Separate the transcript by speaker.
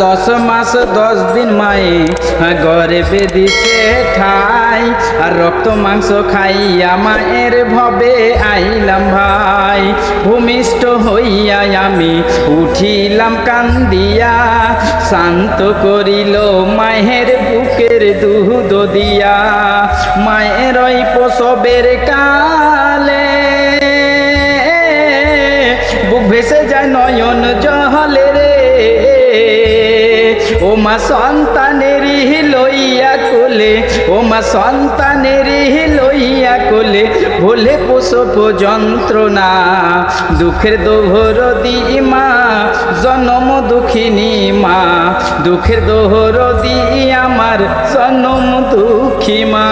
Speaker 1: 10 মাস 10 দিন মায়ে গর্ভে দিছে ঠাই, আর রক্ত মাংস খাইয়া মায়ের ভবে আইলাম ভাই। ভূমিষ্ঠ হইয়া আমি উঠিলাম কান্দিয়া, শান্ত করিল মায়ের বুকের দুধ দিয়া। মায়ের ওই প্রসবের কালে বুক ভেসে যায় নয়ন জলে রে, ও মা সন্তানেরই লইয়া কোলে, ও মা সন্তানেরই লইয়া কোলে, ভোলে প্রসব যন্ত্রণা দুঃখের দোহরদি মা, জনম দুঃখিনী মা, দুঃখের দোহরদি আমার জনম দুঃখী মা।